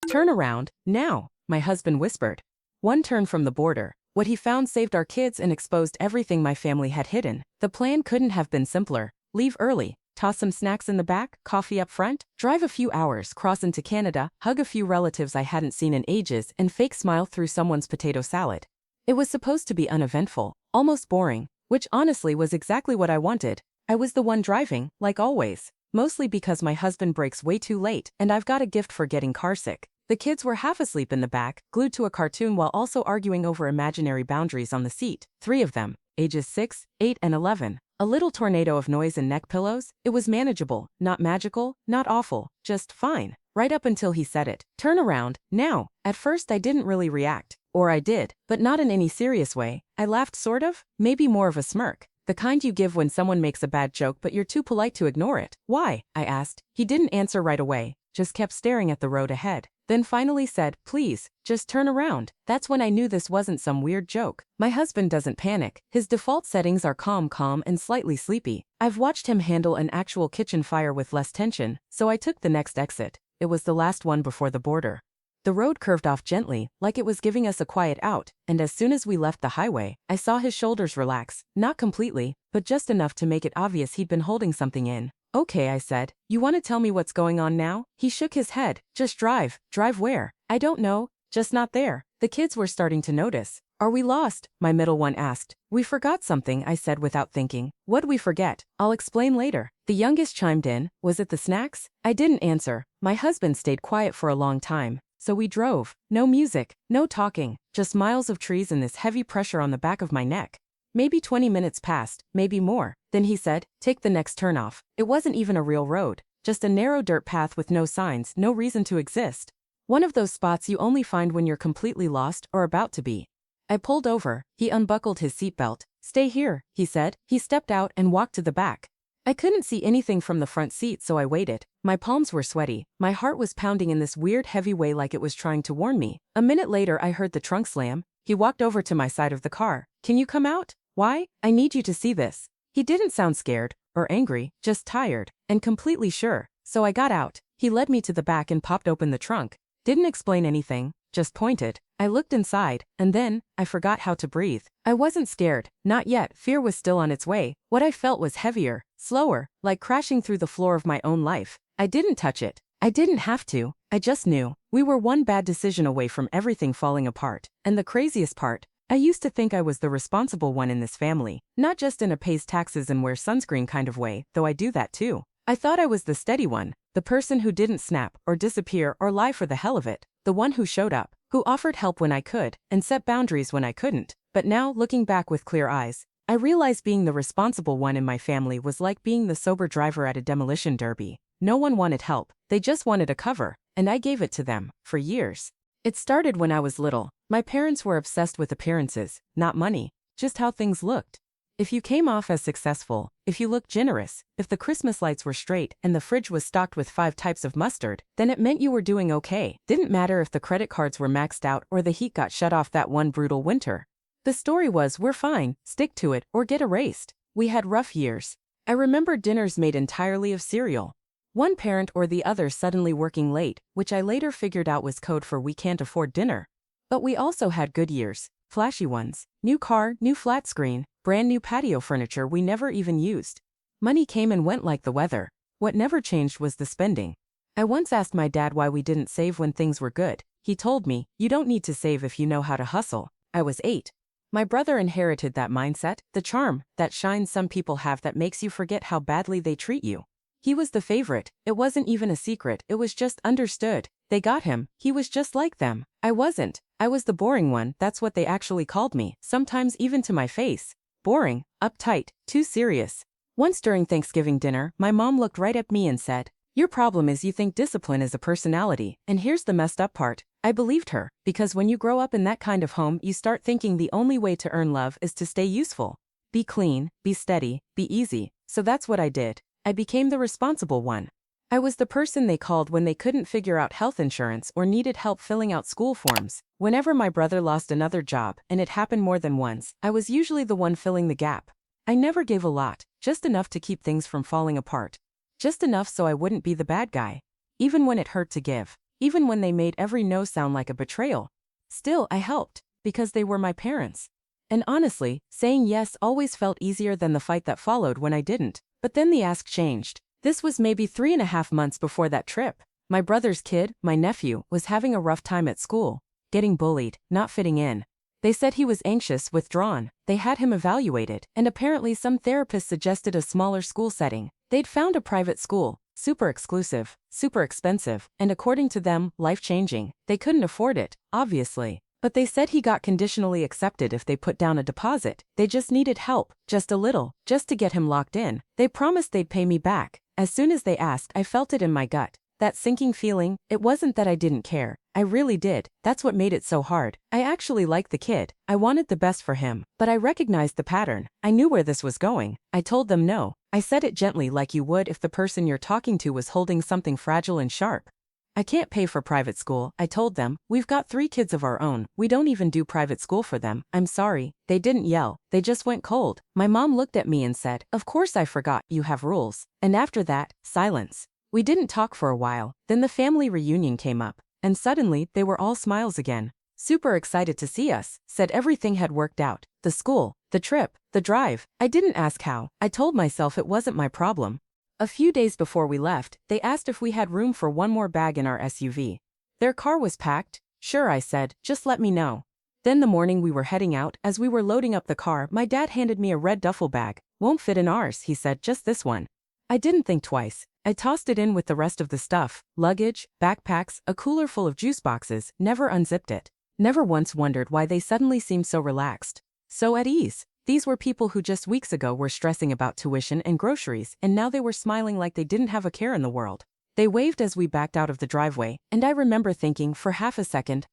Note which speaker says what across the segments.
Speaker 1: Turn around, now, my husband whispered. One turn from the border. What he found saved our kids and exposed everything my family had hidden. The plan couldn't have been simpler. Leave early, toss some snacks in the back, coffee up front, drive a few hours, cross into Canada, hug a few relatives I hadn't seen in ages, and fake smile through someone's potato salad. It was supposed to be uneventful, almost boring, which honestly was exactly what I wanted. I was the one driving, like always. Mostly because my husband brakes way too late, and I've got a gift for getting carsick. The kids were half asleep in the back, glued to a cartoon while also arguing over imaginary boundaries on the seat. 3 of them, ages 6, 8, and 11. A little tornado of noise and neck pillows. It was manageable, not magical, not awful, just fine. Right up until he said it. Turn around, now. At first I didn't really react. Or I did, but not in any serious way. I laughed sort of, maybe more of a smirk. The kind you give when someone makes a bad joke but you're too polite to ignore it. Why? I asked. He didn't answer right away, just kept staring at the road ahead. Then finally said, please, just turn around. That's when I knew this wasn't some weird joke. My husband doesn't panic. His default settings are calm and slightly sleepy. I've watched him handle an actual kitchen fire with less tension, so I took the next exit. It was the last one before the border. The road curved off gently, like it was giving us a quiet out, and as soon as we left the highway, I saw his shoulders relax, not completely, but just enough to make it obvious he'd been holding something in. Okay, I said. You want to tell me what's going on now? He shook his head. Just drive. Drive where? I don't know. Just not there. The kids were starting to notice. Are we lost? My middle one asked. We forgot something, I said without thinking. What'd we forget? I'll explain later. The youngest chimed in. Was it the snacks? I didn't answer. My husband stayed quiet for a long time. So we drove. No music, no talking, just miles of trees and this heavy pressure on the back of my neck. Maybe 20 minutes passed, maybe more. Then he said, take the next turn off. It wasn't even a real road, just a narrow dirt path with no signs, no reason to exist. One of those spots you only find when you're completely lost or about to be. I pulled over. He unbuckled his seatbelt. Stay here, he said. He stepped out and walked to the back. I couldn't see anything from the front seat, so I waited. My palms were sweaty. My heart was pounding in this weird heavy way like it was trying to warn me. A minute later I heard the trunk slam. He walked over to my side of the car. Can you come out? Why? I need you to see this. He didn't sound scared or angry, just tired and completely sure. So I got out. He led me to the back and popped open the trunk. Didn't explain anything, just pointed. I looked inside, and then, I forgot how to breathe. I wasn't scared, not yet. Fear was still on its way. What I felt was heavier, slower, like crashing through the floor of my own life. I didn't touch it. I didn't have to. I just knew. We were one bad decision away from everything falling apart. And the craziest part, I used to think I was the responsible one in this family. Not just in a pays taxes and wear sunscreen kind of way, though I do that too. I thought I was the steady one, the person who didn't snap or disappear or lie for the hell of it, the one who showed up, who offered help when I could, and set boundaries when I couldn't. But now, looking back with clear eyes, I realized being the responsible one in my family was like being the sober driver at a demolition derby. No one wanted help, they just wanted a cover, and I gave it to them, for years. It started when I was little. My parents were obsessed with appearances, not money, just how things looked. If you came off as successful, if you looked generous, if the Christmas lights were straight and the fridge was stocked with 5 types of mustard, then it meant you were doing okay. Didn't matter if the credit cards were maxed out or the heat got shut off that one brutal winter. The story was, we're fine, stick to it, or get erased. We had rough years. I remember dinners made entirely of cereal. One parent or the other suddenly working late, which I later figured out was code for we can't afford dinner. But we also had good years, flashy ones. New car, new flat screen, brand new patio furniture we never even used. Money came and went like the weather. What never changed was the spending. I once asked my dad why we didn't save when things were good. He told me, you don't need to save if you know how to hustle. I was 8. My brother inherited that mindset, the charm, that shine some people have that makes you forget how badly they treat you. He was the favorite. It wasn't even a secret, it was just understood. They got him, he was just like them. I wasn't. I was the boring one, that's what they actually called me, sometimes even to my face. Boring, uptight, too serious. Once during Thanksgiving dinner, my mom looked right at me and said, your problem is you think discipline is a personality, and here's the messed up part. I believed her, because when you grow up in that kind of home you start thinking the only way to earn love is to stay useful. Be clean, be steady, be easy. So that's what I did. I became the responsible one. I was the person they called when they couldn't figure out health insurance or needed help filling out school forms. Whenever my brother lost another job, and it happened more than once, I was usually the one filling the gap. I never gave a lot, just enough to keep things from falling apart. Just enough so I wouldn't be the bad guy. Even when it hurt to give. even when they made every no sound like a betrayal. Still, I helped, because they were my parents. And honestly, saying yes always felt easier than the fight that followed when I didn't. But then the ask changed. This was maybe 3.5 months before that trip. My brother's kid, my nephew, was having a rough time at school. Getting bullied, not fitting in. They said he was anxious, withdrawn. They had him evaluated, and apparently some therapist suggested a smaller school setting. They'd found a private school, super exclusive, super expensive, and according to them, life-changing. They couldn't afford it, obviously. But they said he got conditionally accepted if they put down a deposit. They just needed help, just a little, just to get him locked in. They promised they'd pay me back. As soon as they asked, I felt it in my gut. That sinking feeling, it wasn't that I didn't care. I really did. That's what made it so hard. I actually liked the kid. I wanted the best for him. But I recognized the pattern. I knew where this was going. I told them no. I said it gently, like you would if the person you're talking to was holding something fragile and sharp. I can't pay for private school, I told them. We've got 3 kids of our own. We don't even do private school for them. I'm sorry. They didn't yell. They just went cold. My mom looked at me and said, "Of course I forgot. You have rules." And after that, silence. We didn't talk for a while. Then the family reunion came up. And suddenly, they were all smiles again. Super excited to see us. Said everything had worked out. The school, the trip, the drive. I didn't ask how. I told myself it wasn't my problem. A few days before we left, they asked if we had room for one more bag in our SUV. Their car was packed. Sure, I said, just let me know. Then the morning we were heading out, as we were loading up the car, my dad handed me a red duffel bag. Won't fit in ours, he said, just this one. I didn't think twice. I tossed it in with the rest of the stuff, luggage, backpacks, a cooler full of juice boxes, never unzipped it. Never once wondered why they suddenly seemed so relaxed. So at ease. These were people who just weeks ago were stressing about tuition and groceries, and now they were smiling like they didn't have a care in the world. They waved as we backed out of the driveway, and I remember thinking for half a second,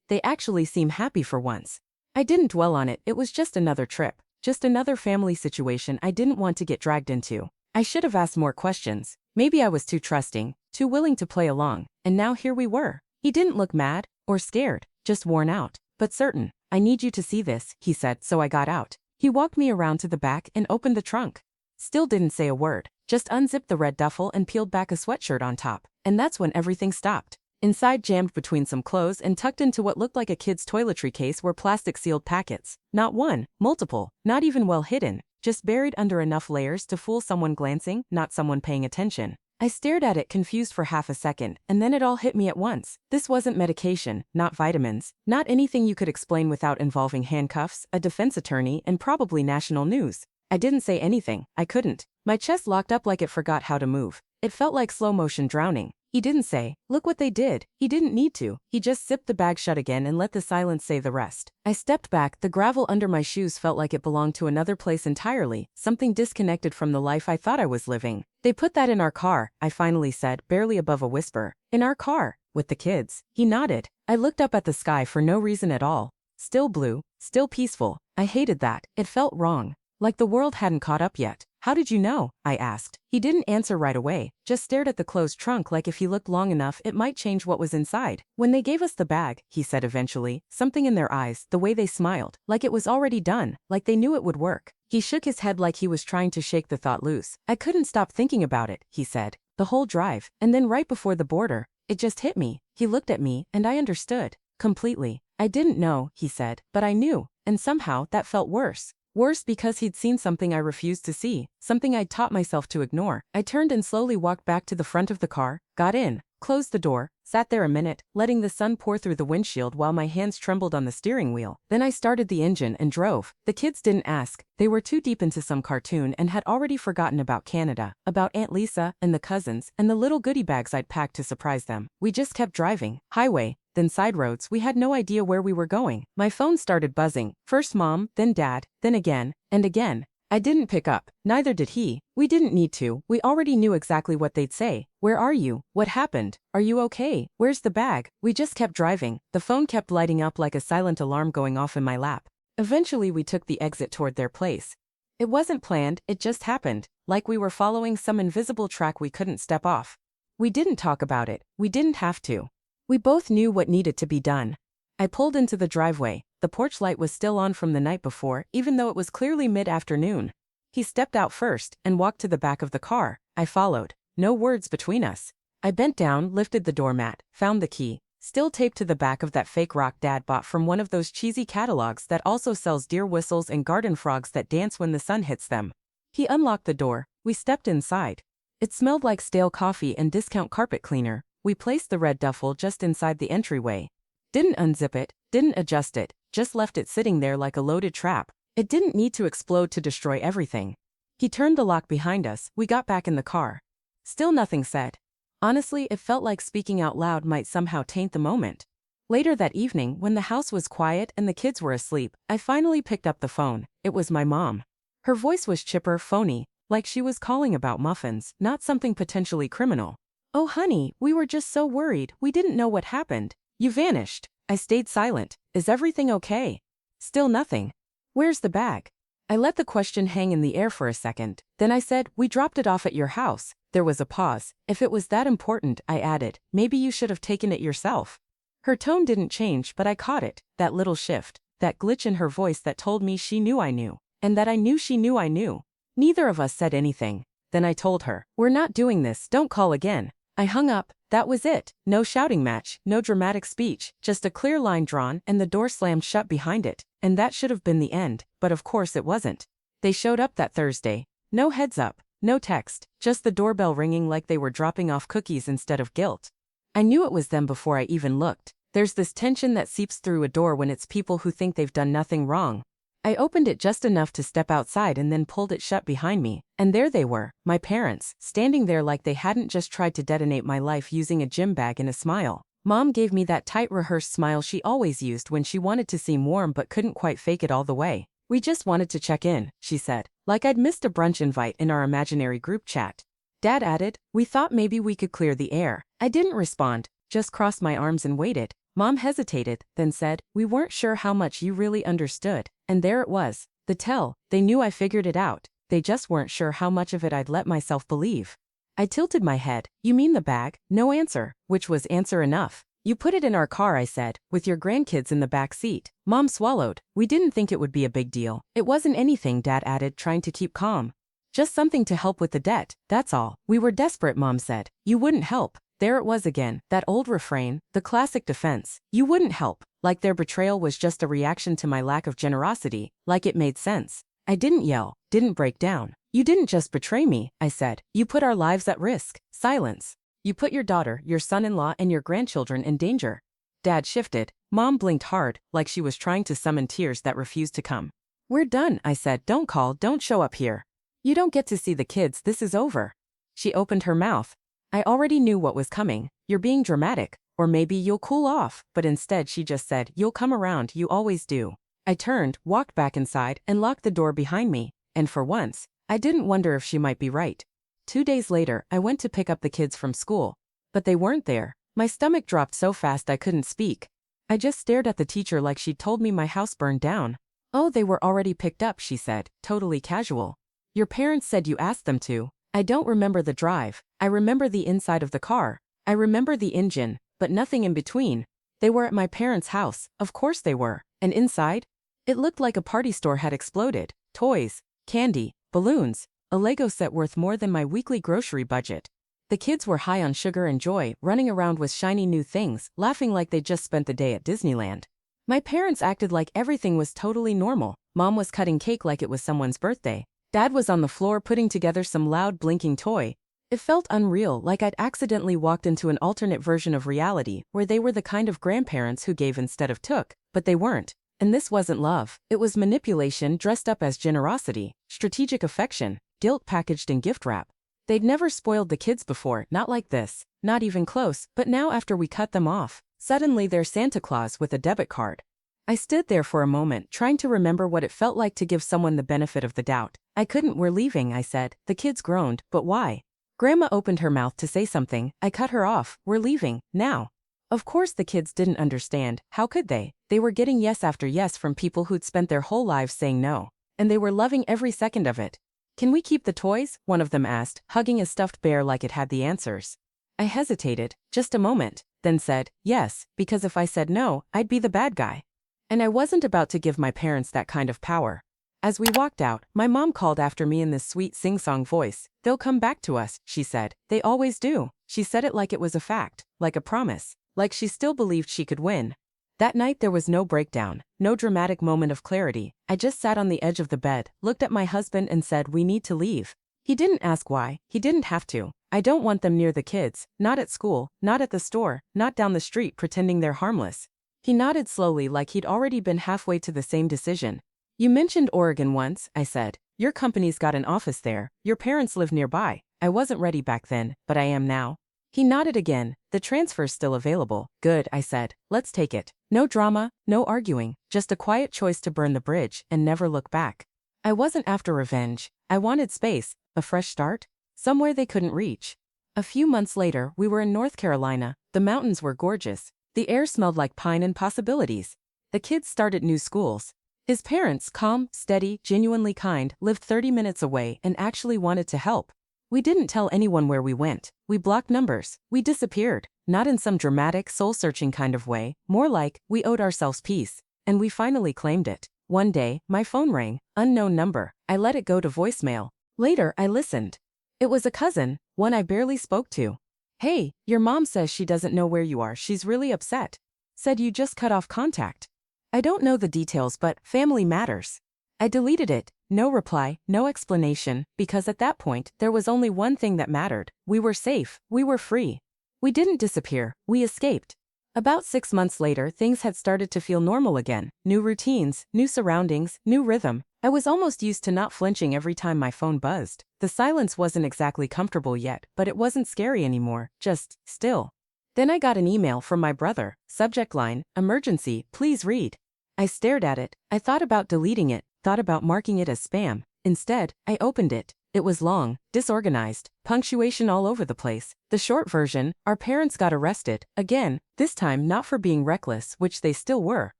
Speaker 1: they actually seem happy for once. I didn't dwell on it, it was just another trip. Just another family situation I didn't want to get dragged into. I should have asked more questions. Maybe I was too trusting, too willing to play along, and now here we were. He didn't look mad, or scared, just worn out, but certain. I need you to see this, he said, so I got out. He walked me around to the back and opened the trunk. Still didn't say a word, just unzipped the red duffel and peeled back a sweatshirt on top, and that's when everything stopped. Inside, jammed between some clothes and tucked into what looked like a kid's toiletry case, were plastic-sealed packets. Not one, multiple, not even well hidden. Just buried under enough layers to fool someone glancing, not someone paying attention. I stared at it confused for half a second, and then it all hit me at once. This wasn't medication, not vitamins, not anything you could explain without involving handcuffs, a defense attorney, and probably national news. I didn't say anything. I couldn't. My chest locked up like it forgot how to move. It felt like slow motion drowning. He didn't say, "Look what they did." He didn't need to. He just zipped the bag shut again and let the silence say the rest. I stepped back. The gravel under my shoes felt like it belonged to another place entirely, something disconnected from the life I thought I was living. "They put that in our car," I finally said, barely above a whisper. "In our car, with the kids." He nodded. I looked up at the sky for no reason at all. Still blue, still peaceful. I hated that. It felt wrong. Like the world hadn't caught up yet. "How did you know?" I asked. He didn't answer right away, just stared at the closed trunk like if he looked long enough it might change what was inside. "When they gave us the bag," he said eventually, something in their eyes, the way they smiled, like it was already done, like they knew it would work. He shook his head like he was trying to shake the thought loose. "I couldn't stop thinking about it," he said. "The whole drive, and then right before the border, it just hit me." He looked at me, and I understood. Completely. "I didn't know," he said, "but I knew, and somehow that felt worse. Worse because he'd seen something I refused to see, something I'd taught myself to ignore." I turned and slowly walked back to the front of the car, got in, closed the door, sat there a minute, letting the sun pour through the windshield while my hands trembled on the steering wheel. Then I started the engine and drove. The kids didn't ask. They were too deep into some cartoon and had already forgotten about Canada, about Aunt Lisa and the cousins, and the little goodie bags I'd packed to surprise them. We just kept driving. Highway, then side roads. We had no idea where we were going. My phone started buzzing. First Mom, then Dad, then again, and again. I didn't pick up. Neither did he. We didn't need to. We already knew exactly what they'd say. "Where are you? What happened? Are you okay? Where's the bag?" We just kept driving. The phone kept lighting up like a silent alarm going off in my lap. Eventually we took the exit toward their place. It wasn't planned, it just happened, like we were following some invisible track we couldn't step off. We didn't talk about it. We didn't have to. We both knew what needed to be done. I pulled into the driveway. The porch light was still on from the night before, even though it was clearly mid-afternoon. He stepped out first and walked to the back of the car. I followed. No words between us. I bent down, lifted the doormat, found the key, still taped to the back of that fake rock Dad bought from one of those cheesy catalogs that also sells deer whistles and garden frogs that dance when the sun hits them. He unlocked the door. We stepped inside. It smelled like stale coffee and discount carpet cleaner. We placed the red duffel just inside the entryway. Didn't unzip it, didn't adjust it, just left it sitting there like a loaded trap. It didn't need to explode to destroy everything. He turned the lock behind us. We got back in the car. Still nothing said. Honestly, it felt like speaking out loud might somehow taint the moment. Later that evening, when the house was quiet and the kids were asleep, I finally picked up the phone. It was my mom. Her voice was chipper, phony, like she was calling about muffins, not something potentially criminal. "Oh honey, we were just so worried, we didn't know what happened. You vanished." I stayed silent. "Is everything okay?" Still nothing. "Where's the bag?" I let the question hang in the air for a second. Then I said, "We dropped it off at your house." There was a pause. "If it was that important," I added, "maybe you should have taken it yourself." Her tone didn't change, but I caught it, that little shift, that glitch in her voice that told me she knew I knew, and that I knew she knew I knew. Neither of us said anything. Then I told her, "We're not doing this, don't call again." I hung up. That was it. No shouting match, no dramatic speech, just a clear line drawn and the door slammed shut behind it. And that should have been the end, but of course it wasn't. They showed up that Thursday. No heads up, no text, just the doorbell ringing like they were dropping off cookies instead of guilt. I knew it was them before I even looked. There's this tension that seeps through a door when it's people who think they've done nothing wrong. I opened it just enough to step outside and then pulled it shut behind me, and there they were, my parents, standing there like they hadn't just tried to detonate my life using a gym bag and a smile. Mom gave me that tight rehearsed smile she always used when she wanted to seem warm but couldn't quite fake it all the way. "We just wanted to check in," she said, like I'd missed a brunch invite in our imaginary group chat. Dad added, "We thought maybe we could clear the air." I didn't respond, just crossed my arms and waited. Mom hesitated, then said, "We weren't sure how much you really understood." And there it was. The tell. They knew I figured it out. They just weren't sure how much of it I'd let myself believe. I tilted my head. "You mean the bag?" No answer, which was answer enough. "You put it in our car," I said, "with your grandkids in the back seat." Mom swallowed. "We didn't think it would be a big deal." "It wasn't anything," Dad added, trying to keep calm. "Just something to help with the debt, that's all." "We were desperate," Mom said. "You wouldn't help." There it was again, that old refrain, the classic defense. You wouldn't help. Like their betrayal was just a reaction to my lack of generosity, like it made sense. I didn't yell, didn't break down. "You didn't just betray me," I said. "You put our lives at risk." Silence. "You put your daughter, your son-in-law, and your grandchildren in danger." Dad shifted. Mom blinked hard, like she was trying to summon tears that refused to come. "We're done," I said. "Don't call, don't show up here. You don't get to see the kids, this is over." She opened her mouth. I already knew what was coming. "You're being dramatic. Or maybe you'll cool off." But instead she just said, "You'll come around, you always do." I turned, walked back inside, and locked the door behind me. And for once, I didn't wonder if she might be right. 2 days later, I went to pick up the kids from school. But they weren't there. My stomach dropped so fast I couldn't speak. I just stared at the teacher like she'd told me my house burned down. "Oh, they were already picked up," she said, totally casual. "Your parents said you asked them to." I don't remember the drive. I remember the inside of the car. I remember the engine, but nothing in between. They were at my parents' house, of course they were. And inside? It looked like a party store had exploded. Toys, candy, balloons, a Lego set worth more than my weekly grocery budget. The kids were high on sugar and joy, running around with shiny new things, laughing like they'd just spent the day at Disneyland. My parents acted like everything was totally normal. Mom was cutting cake like it was someone's birthday. Dad was on the floor putting together some loud blinking toy. It felt unreal, like I'd accidentally walked into an alternate version of reality, where they were the kind of grandparents who gave instead of took, but they weren't. And this wasn't love. It was manipulation dressed up as generosity, strategic affection, guilt packaged in gift wrap. They'd never spoiled the kids before, not like this, not even close, but now after we cut them off, suddenly they're Santa Claus with a debit card. I stood there for a moment, trying to remember what it felt like to give someone the benefit of the doubt. "I couldn't, we're leaving," I said. The kids groaned, "But why?" Grandma opened her mouth to say something. I cut her off. "We're leaving, now." Of course the kids didn't understand. How could they? They were getting yes after yes from people who'd spent their whole lives saying no. And they were loving every second of it. "Can we keep the toys?" one of them asked, hugging a stuffed bear like it had the answers. I hesitated, just a moment, then said, "Yes," because if I said no, I'd be the bad guy. And I wasn't about to give my parents that kind of power. As we walked out, my mom called after me in this sweet sing-song voice. "They'll come back to us," she said. "They always do." She said it like it was a fact, like a promise, like she still believed she could win. That night there was no breakdown, no dramatic moment of clarity. I just sat on the edge of the bed, looked at my husband and said, "We need to leave." He didn't ask why, he didn't have to. I don't want them near the kids, not at school, not at the store, not down the street pretending they're harmless. He nodded slowly like he'd already been halfway to the same decision. "You mentioned Oregon once," I said. "Your company's got an office there, your parents live nearby." I wasn't ready back then, but I am now. He nodded again. "The transfer's still available." "Good," I said. "Let's take it." No drama, no arguing, just a quiet choice to burn the bridge and never look back. I wasn't after revenge. I wanted space, a fresh start, somewhere they couldn't reach. A few months later, we were in North Carolina. The mountains were gorgeous. The air smelled like pine and possibilities. The kids started new schools. His parents, calm, steady, genuinely kind, lived 30 minutes away and actually wanted to help. We didn't tell anyone where we went. We blocked numbers. We disappeared. Not in some dramatic, soul-searching kind of way, more like, we owed ourselves peace. And we finally claimed it. One day, my phone rang, unknown number. I let it go to voicemail. Later, I listened. It was a cousin, one I barely spoke to. "Hey, your mom says she doesn't know where you are, she's really upset. Said you just cut off contact." I don't know the details, but family matters. I deleted it, no reply, no explanation, because at that point, there was only one thing that mattered. We were safe, we were free. We didn't disappear, we escaped. About 6 months later, things had started to feel normal again. New routines, new surroundings, new rhythm. I was almost used to not flinching every time my phone buzzed. The silence wasn't exactly comfortable yet, but it wasn't scary anymore, just still. Then I got an email from my brother. Subject line, "Emergency, please read." I stared at it. I thought about deleting it, thought about marking it as spam. Instead, I opened it. It was long, disorganized, punctuation all over the place. The short version, our parents got arrested, again, this time not for being reckless, which they still were,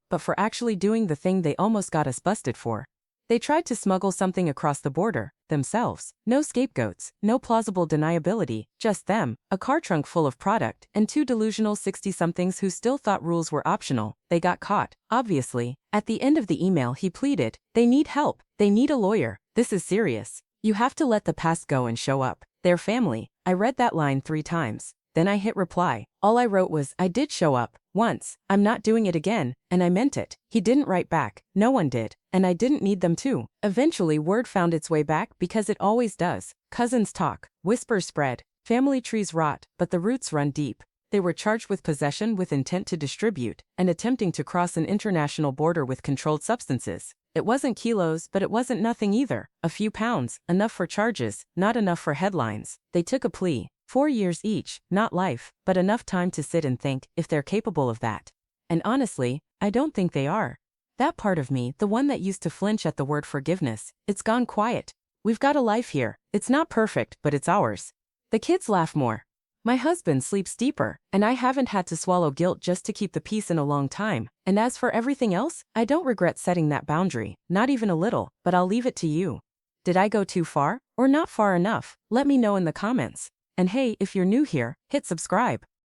Speaker 1: but for actually doing the thing they almost got us busted for. They tried to smuggle something across the border, themselves. No scapegoats, no plausible deniability, just them, a car trunk full of product, and 2 delusional 60-somethings who still thought rules were optional. They got caught, obviously. At the end of the email he pleaded, "They need help, they need a lawyer, this is serious. You have to let the past go and show up. They're family." I read that line 3 times. Then I hit reply. All I wrote was, "I did show up, once, I'm not doing it again, and I meant it." He didn't write back, no one did, and I didn't need them to. Eventually word found its way back because it always does. Cousins talk, whispers spread, family trees rot, but the roots run deep. They were charged with possession with intent to distribute, and attempting to cross an international border with controlled substances. It wasn't kilos, but it wasn't nothing either. A few pounds, enough for charges, not enough for headlines. They took a plea. 4 years each, not life, but enough time to sit and think, if they're capable of that. And honestly, I don't think they are. That part of me, the one that used to flinch at the word forgiveness, it's gone quiet. We've got a life here. It's not perfect, but it's ours. The kids laugh more. My husband sleeps deeper, and I haven't had to swallow guilt just to keep the peace in a long time. And as for everything else, I don't regret setting that boundary, not even a little, but I'll leave it to you. Did I go too far, or not far enough? Let me know in the comments. And hey, if you're new here, hit subscribe.